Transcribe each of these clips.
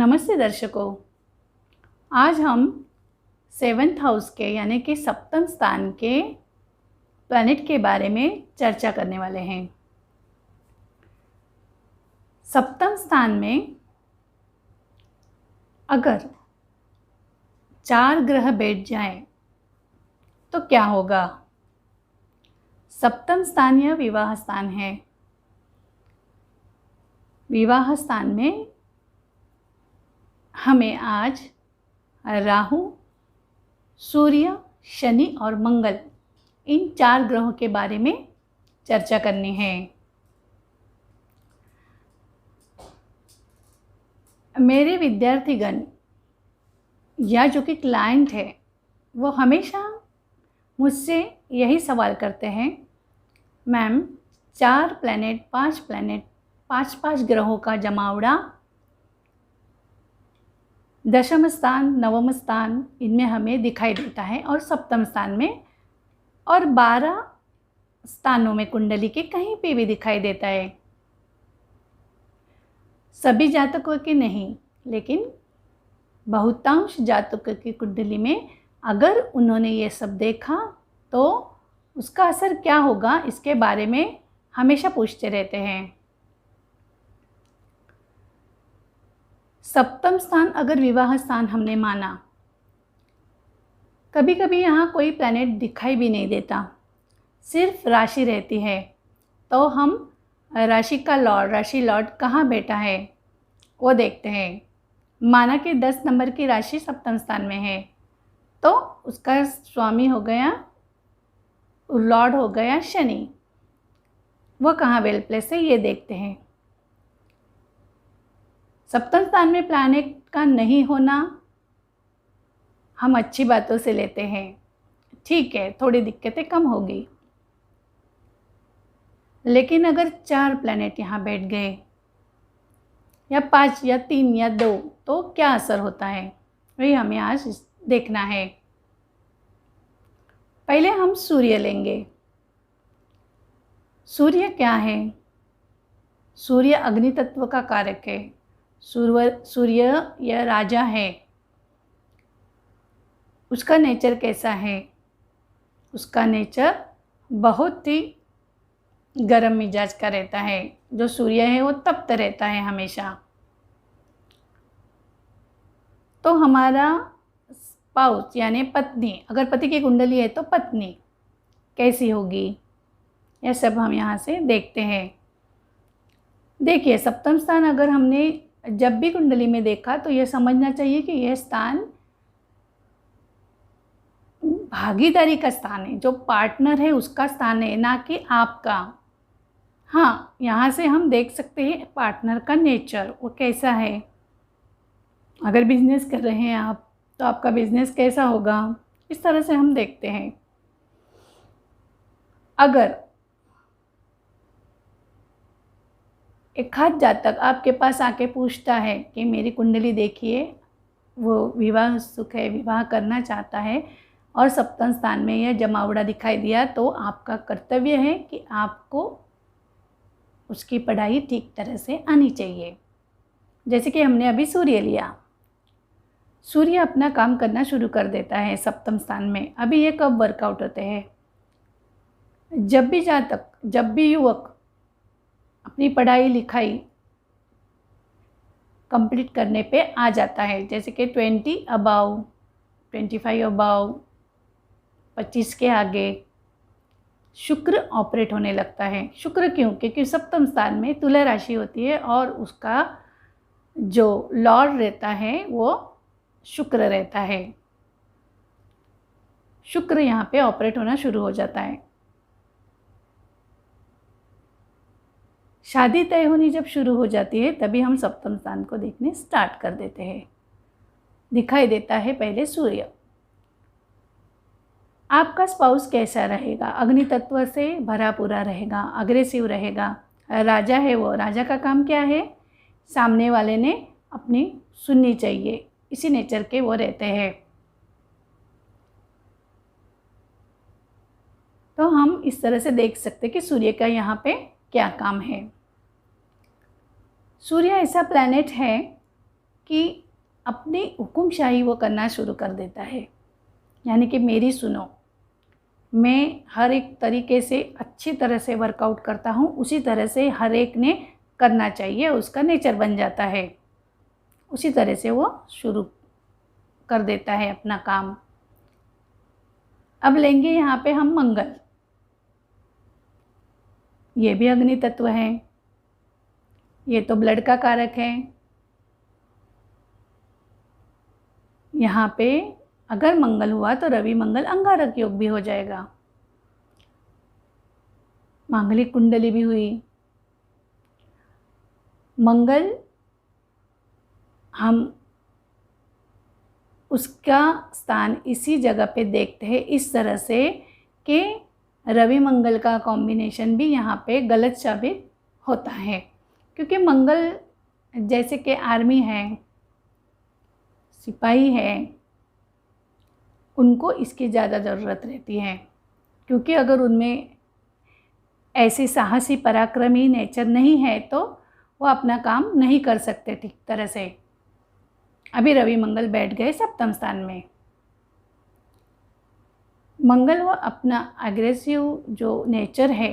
नमस्ते दर्शकों, आज हम 7th हाउस के यानी कि सप्तम स्थान के प्लैनेट के बारे में चर्चा करने वाले हैं। सप्तम स्थान में अगर 4 ग्रह बैठ जाएं तो क्या होगा। सप्तम स्थान यह विवाह स्थान है। विवाह स्थान में हमें आज राहु, सूर्य, शनि और मंगल इन 4 ग्रहों के बारे में चर्चा करनी है। मेरे विद्यार्थीगण या जो कि क्लाइंट है वो हमेशा मुझसे यही सवाल करते हैं, मैम 4 प्लैनेट, 5 प्लैनेट, 5 ग्रहों का जमावड़ा दशम स्थान, नवम स्थान इनमें हमें दिखाई देता है और सप्तम स्थान में और 12 स्थानों में कुंडली के कहीं पे भी दिखाई देता है। सभी जातकों की नहीं, लेकिन बहुतांश जातकों की कुंडली में अगर उन्होंने ये सब देखा तो उसका असर क्या होगा, इसके बारे में हमेशा पूछते रहते हैं। सप्तम स्थान अगर विवाह स्थान हमने माना, कभी कभी यहाँ कोई प्लैनेट दिखाई भी नहीं देता, सिर्फ राशि रहती है, तो हम राशि का लॉर्ड, राशि लॉर्ड कहाँ बैठा है वो देखते हैं। माना कि 10 नंबर की राशि सप्तम स्थान में है तो उसका स्वामी हो गया, लॉर्ड हो गया शनि, वो कहाँ वेल प्लेस है ये देखते हैं। सप्तम स्थान में प्लैनेट का नहीं होना हम अच्छी बातों से लेते हैं, ठीक है थोड़ी दिक्कतें कम होगी। लेकिन अगर 4 प्लैनेट यहाँ बैठ गए या 5 या 3 या 2 तो क्या असर होता है, वही हमें आज देखना है। पहले हम सूर्य लेंगे। सूर्य क्या है? सूर्य अग्नि तत्व का कारक है। सूर्य यह राजा है। उसका नेचर कैसा है? उसका नेचर बहुत ही गर्म मिजाज का रहता है। जो सूर्य है वो तप्त रहता है हमेशा। तो हमारा स्पाउस यानी पत्नी, अगर पति की कुंडली है तो पत्नी कैसी होगी, यह सब हम यहाँ से देखते हैं। देखिए सप्तम स्थान अगर हमने जब भी कुंडली में देखा तो यह समझना चाहिए कि यह स्थान भागीदारी का स्थान है, जो पार्टनर है उसका स्थान है, ना कि आपका। हाँ, यहाँ से हम देख सकते हैं पार्टनर का नेचर वो कैसा है। अगर बिजनेस कर रहे हैं आप तो आपका बिजनेस कैसा होगा, इस तरह से हम देखते हैं। अगर एक आध जातक आपके पास आके पूछता है कि मेरी कुंडली देखिए, वो विवाह सुख है, विवाह करना चाहता है और सप्तम स्थान में यह जमावड़ा दिखाई दिया, तो आपका कर्तव्य है कि आपको उसकी पढ़ाई ठीक तरह से आनी चाहिए। जैसे कि हमने अभी सूर्य लिया, सूर्य अपना काम करना शुरू कर देता है सप्तम स्थान में। अभी ये कब वर्कआउट होते हैं? जब भी जातक, जब भी युवक अपनी पढ़ाई लिखाई कंप्लीट करने पे आ जाता है, जैसे कि 20 अबाव, 25 अबाव, 25 के आगे शुक्र ऑपरेट होने लगता है। शुक्र क्यों? क्योंकि सप्तम स्थान में तुला राशि होती है और उसका जो लॉर्ड रहता है वो शुक्र रहता है। शुक्र यहाँ पे ऑपरेट होना शुरू हो जाता है। शादी तय होनी जब शुरू हो जाती है तभी हम सप्तम स्थान को देखने स्टार्ट कर देते हैं। दिखाई देता है पहले सूर्य। आपका स्पाउस कैसा रहेगा? अग्नि तत्व से भरा पूरा रहेगा, अग्रेसिव रहेगा, राजा है वो। राजा का काम क्या है? सामने वाले ने अपनी सुननी चाहिए, इसी नेचर के वो रहते हैं। तो हम इस तरह से देख सकते हैं कि सूर्य का यहाँ पे क्या काम है। सूर्य ऐसा प्लैनेट है कि अपनी हुकुमशाही वो करना शुरू कर देता है, यानी कि मेरी सुनो, मैं हर एक तरीके से अच्छी तरह से वर्कआउट करता हूँ, उसी तरह से हर एक ने करना चाहिए, उसका नेचर बन जाता है। उसी तरह से वो शुरू कर देता है अपना काम। अब लेंगे यहाँ पे हम मंगल, ये भी अग्नि तत्व है, ये तो ब्लड का कारक है। यहाँ पे अगर मंगल हुआ तो रवि मंगल अंगारक योग भी हो जाएगा, मांगलिक कुंडली भी हुई। मंगल हम उसका स्थान इसी जगह पे देखते हैं इस तरह से कि रवि मंगल का कॉम्बिनेशन भी यहाँ पे गलत साबित होता है, क्योंकि मंगल जैसे कि आर्मी है, सिपाही है, उनको इसकी ज़्यादा ज़रूरत रहती है, क्योंकि अगर उनमें ऐसी साहसी पराक्रमी नेचर नहीं है तो वो अपना काम नहीं कर सकते ठीक तरह से। अभी रवि मंगल बैठ गए सप्तम स्थान में। मंगल वो अपना एग्रेसिव जो नेचर है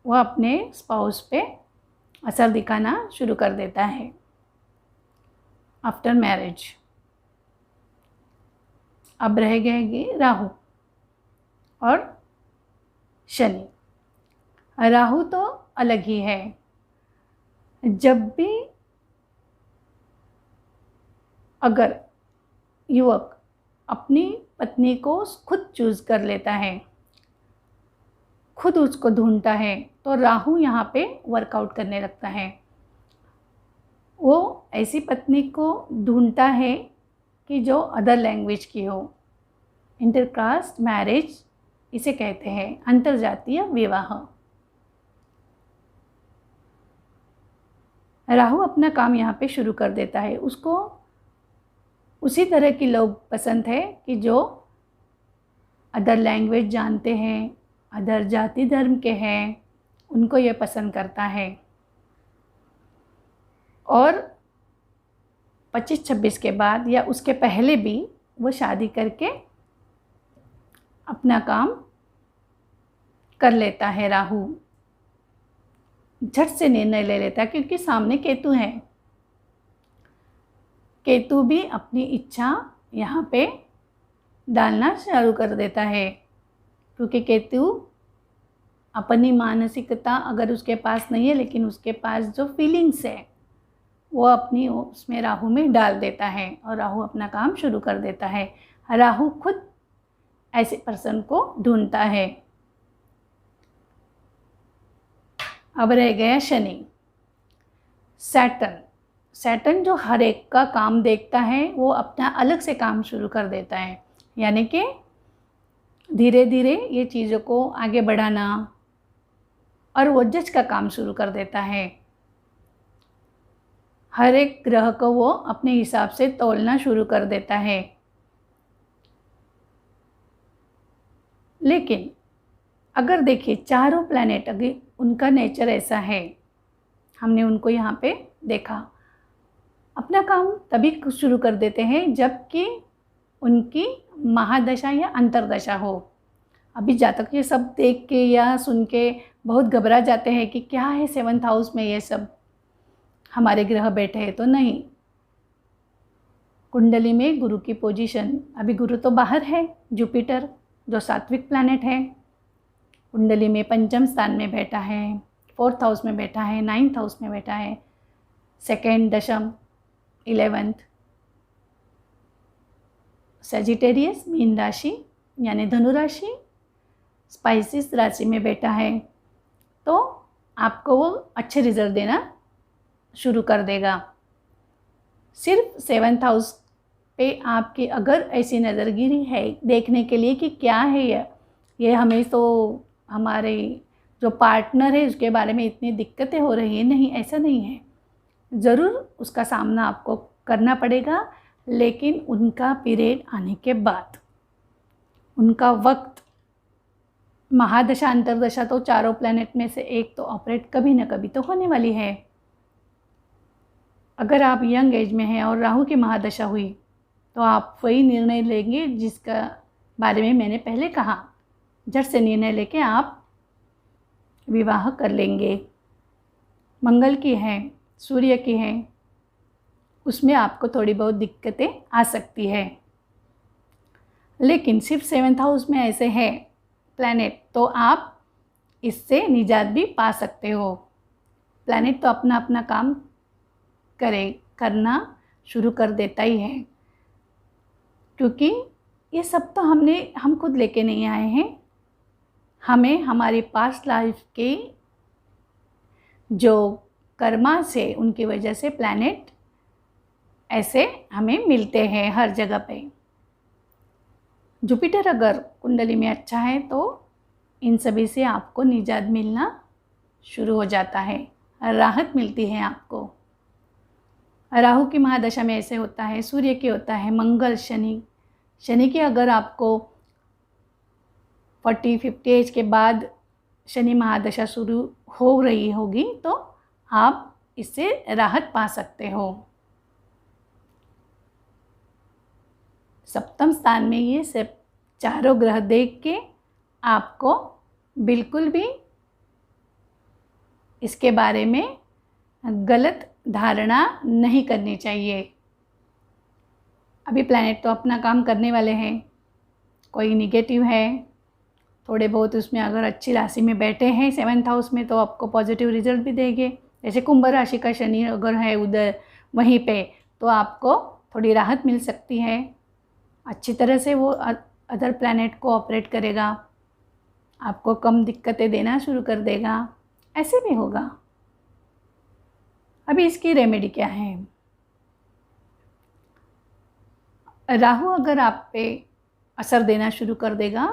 वो अपने स्पाउस पे असर दिखाना शुरू कर देता है आफ्टर मैरिज। अब रह गए राहु और शनि। राहु तो अलग ही है, जब भी अगर युवक अपनी पत्नी को खुद चूज़ कर लेता है, खुद उसको ढूंढता है, तो राहु यहाँ पे वर्कआउट करने लगता है। वो ऐसी पत्नी को ढूंढता है कि जो अदर लैंग्वेज की हो। इंटरकास्ट मैरिज इसे कहते हैं, अंतरजातीय विवाह। राहु अपना काम यहाँ पे शुरू कर देता है। उसको उसी तरह के लोग पसंद है कि जो अदर लैंग्वेज जानते हैं, अदर जाति धर्म के हैं, उनको ये पसंद करता है। और 25-26 के बाद या उसके पहले भी वो शादी करके अपना काम कर लेता है। राहु झट से निर्णय ले लेता है, क्योंकि सामने केतु है। केतु भी अपनी इच्छा यहाँ पे डालना शुरू कर देता है, क्योंकि केतु अपनी मानसिकता अगर उसके पास नहीं है, लेकिन उसके पास जो फीलिंग्स है वो अपनी उसमें राहु में डाल देता है और राहु अपना काम शुरू कर देता है। राहु खुद ऐसे पर्सन को ढूंढता है। अब रह गया शनि। सैटर्न जो हर एक का काम देखता है, वो अपना अलग से काम शुरू कर देता है, यानी कि धीरे धीरे ये चीज़ों को आगे बढ़ाना, और वो जज का काम शुरू कर देता है। हर एक ग्रह को वो अपने हिसाब से तोलना शुरू कर देता है। लेकिन अगर देखिए चारों प्लैनेट, अगर उनका नेचर ऐसा है, हमने उनको यहाँ पे देखा, अपना काम तभी शुरू कर देते हैं जबकि उनकी महादशा या अंतरदशा हो। अभी जातक ये सब देख के या सुन के बहुत घबरा जाते हैं कि क्या है 7th हाउस में ये सब हमारे ग्रह बैठे हैं, तो नहीं। कुंडली में गुरु की पोजीशन, अभी गुरु तो बाहर है, जुपिटर जो सात्विक प्लैनेट है कुंडली में पंचम स्थान में बैठा है, 4th हाउस में बैठा है, 9th हाउस में बैठा है, 2nd दशम 11th। सजिटेरियस मीन राशि यानी धनु राशि, स्पाइसिस राशि में बैठा है, तो आपको वो अच्छे रिजल्ट देना शुरू कर देगा। सिर्फ 7th हाउस पे आपकी अगर ऐसी नज़रगिरी है देखने के लिए कि क्या है ये हमें तो हमारे जो पार्टनर है उसके बारे में इतनी दिक्कतें हो रही हैं, नहीं, ऐसा नहीं है। ज़रूर उसका सामना आपको करना पड़ेगा, लेकिन उनका पीरियड आने के बाद, उनका वक्त, महादशा अंतरदशा तो चारों प्लैनेट में से एक तो ऑपरेट कभी ना कभी तो होने वाली है। अगर आप यंग एज में हैं और राहु की महादशा हुई तो आप वही निर्णय लेंगे जिसका बारे में मैंने पहले कहा। झट से निर्णय लेके आप विवाह कर लेंगे। मंगल की है, सूर्य की है, उसमें आपको थोड़ी बहुत दिक्कतें आ सकती है। लेकिन सिर्फ 7th हाउस में ऐसे है प्लैनेट तो आप इससे निजात भी पा सकते हो। प्लैनेट तो अपना अपना काम करना शुरू कर देता ही है, क्योंकि ये सब तो हम खुद लेके नहीं आए हैं। हमें हमारी पास्ट लाइफ के जो कर्मा से उनकी वजह से प्लैनेट ऐसे हमें मिलते हैं हर जगह पे। जुपिटर अगर कुंडली में अच्छा है तो इन सभी से आपको निजात मिलना शुरू हो जाता है, राहत मिलती है आपको। राहु की महादशा में ऐसे होता है, सूर्य की होता है, मंगल, शनि की अगर आपको 40-50 एज के बाद शनि महादशा शुरू हो रही होगी तो आप इससे राहत पा सकते हो। सप्तम स्थान में ये सब चारों ग्रह देख के आपको बिल्कुल भी इसके बारे में गलत धारणा नहीं करनी चाहिए। अभी प्लैनेट तो अपना काम करने वाले हैं, कोई निगेटिव है थोड़े बहुत उसमें अगर अच्छी राशि में बैठे हैं 7th हाउस में तो आपको पॉजिटिव रिजल्ट भी देंगे। जैसे कुंभ राशि का शनि अगर है उधर वहीं पे तो आपको थोड़ी राहत मिल सकती है, अच्छी तरह से वो अदर प्लैनेट को ऑपरेट करेगा, आपको कम दिक्कतें देना शुरू कर देगा, ऐसे भी होगा। अभी इसकी रेमेडी क्या है? राहु अगर आप पे असर देना शुरू कर देगा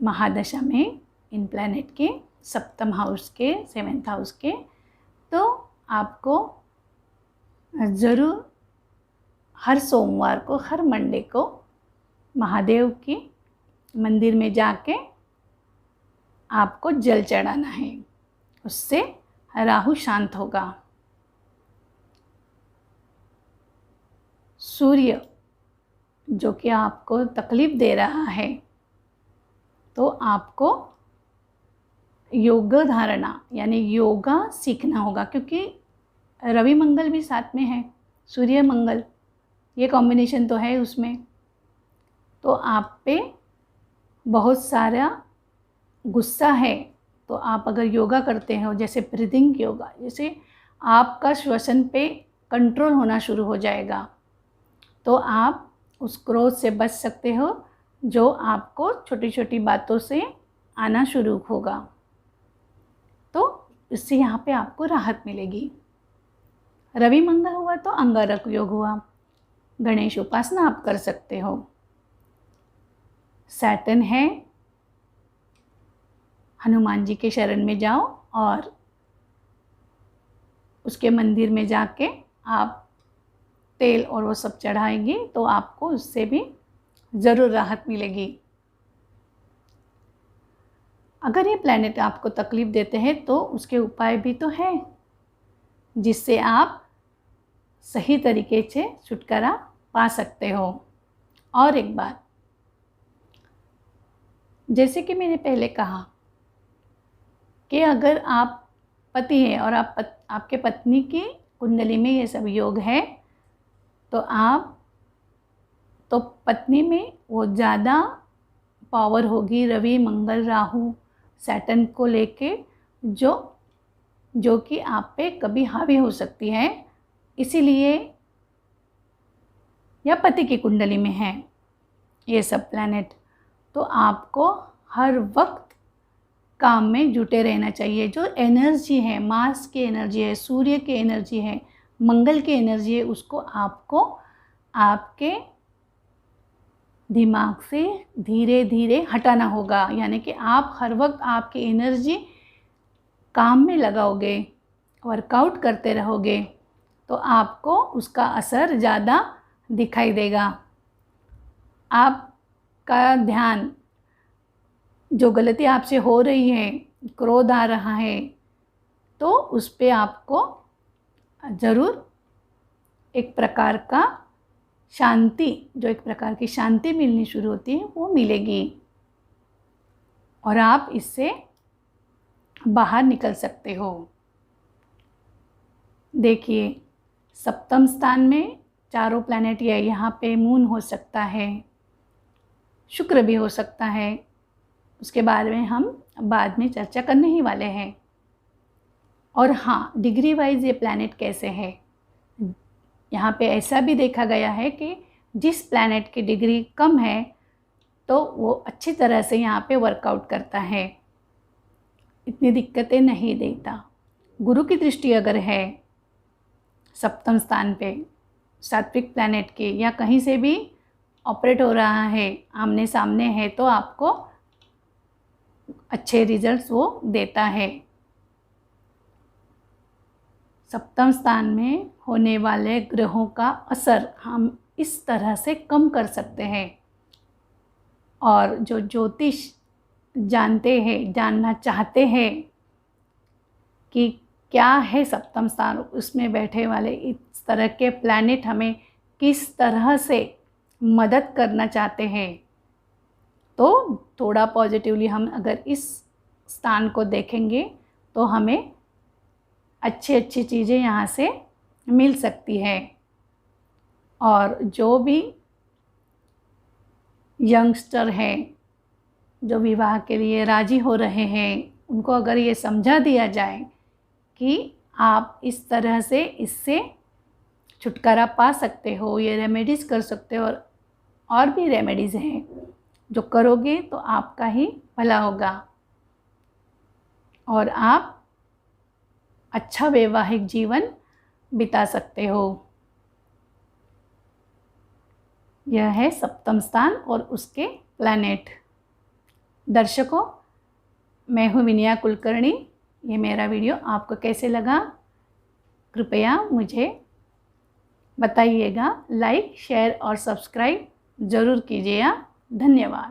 महादशा में इन प्लैनेट के, सप्तम हाउस के, 7th हाउस के, तो आपको ज़रूर हर सोमवार को, हर मंडे को महादेव के मंदिर में जाके आपको जल चढ़ाना है, उससे राहु शांत होगा। सूर्य जो कि आपको तकलीफ़ दे रहा है तो आपको योग धारणा यानी योगा सीखना होगा, क्योंकि रवि मंगल भी साथ में है, सूर्य मंगल ये कॉम्बिनेशन तो है उसमें। तो आप पे बहुत सारा गुस्सा है तो आप अगर योगा करते हो, जैसे ब्रीदिंग योगा, जैसे आपका श्वसन पे कंट्रोल होना शुरू हो जाएगा तो आप उस क्रोध से बच सकते हो जो आपको छोटी छोटी बातों से आना शुरू होगा। तो इससे यहाँ पे आपको राहत मिलेगी। रवि मंगल हुआ तो अंगारक योग हुआ, गणेश उपासना आप कर सकते हो। सैटर्न है, हनुमान जी के शरण में जाओ और उसके मंदिर में जाके आप तेल और वो सब चढ़ाएंगे तो आपको उससे भी ज़रूर राहत मिलेगी। अगर ये प्लैनेट आपको तकलीफ़ देते हैं तो उसके उपाय भी तो है जिससे आप सही तरीके से छुटकारा पा सकते हो। और एक बात, जैसे कि मैंने पहले कहा कि अगर आप पति हैं और आपके पत्नी की कुंडली में ये सब योग है तो पत्नी में वो ज़्यादा पावर होगी रवि मंगल राहु सैटर्न को लेके, जो कि आप पे कभी हावी हो सकती है। इसीलिए या पति की कुंडली में है ये सब प्लैनेट तो आपको हर वक्त काम में जुटे रहना चाहिए। जो एनर्जी है, मार्स की एनर्जी है, सूर्य की एनर्जी है, मंगल की एनर्जी है, उसको आपको आपके दिमाग से धीरे धीरे हटाना होगा। यानी कि आप हर वक्त आपकी एनर्जी काम में लगाओगे, वर्कआउट करते रहोगे तो आपको उसका असर ज़्यादा दिखाई देगा। आपका ध्यान जो गलती आपसे हो रही है, क्रोध आ रहा है तो उस पे आपको ज़रूर एक प्रकार का शांति, जो एक प्रकार की शांति मिलनी शुरू होती है वो मिलेगी और आप इससे बाहर निकल सकते हो। देखिए, सप्तम स्थान में चारों प्लैनेट है, यहाँ पे मून हो सकता है, शुक्र भी हो सकता है, उसके बारे में हम बाद में चर्चा करने ही वाले हैं। और हाँ, डिग्री वाइज ये प्लैनेट कैसे है, यहाँ पे ऐसा भी देखा गया है कि जिस प्लैनेट की डिग्री कम है तो वो अच्छी तरह से यहाँ पे वर्कआउट करता है, इतनी दिक्कतें नहीं देता। गुरु की दृष्टि अगर है सप्तम स्थान पे सात्विक प्लैनेट के या कहीं से भी ऑपरेट हो रहा है, आमने सामने है, तो आपको अच्छे रिजल्ट्स वो देता है। सप्तम स्थान में होने वाले ग्रहों का असर हम इस तरह से कम कर सकते हैं। और जो ज्योतिष जानते हैं, जानना चाहते हैं कि क्या है सप्तम स्थान, उसमें बैठे वाले इस तरह के प्लैनेट हमें किस तरह से मदद करना चाहते हैं, तो थोड़ा पॉजिटिवली हम अगर इस स्थान को देखेंगे तो हमें अच्छी अच्छी चीज़ें यहाँ से मिल सकती है। और जो भी यंगस्टर हैं जो विवाह के लिए राजी हो रहे हैं, उनको अगर ये समझा दिया जाए कि आप इस तरह से इससे छुटकारा पा सकते हो, ये रेमेडीज़ कर सकते हो, और भी रेमेडीज़ हैं जो करोगे तो आपका ही भला होगा और आप अच्छा वैवाहिक जीवन बिता सकते हो। यह है सप्तम स्थान और उसके प्लैनेट। दर्शकों, मैं हूँ विनया कुलकर्णी। ये मेरा वीडियो आपको कैसे लगा कृपया मुझे बताइएगा। लाइक, शेयर और सब्सक्राइब ज़रूर कीजिएगा। धन्यवाद।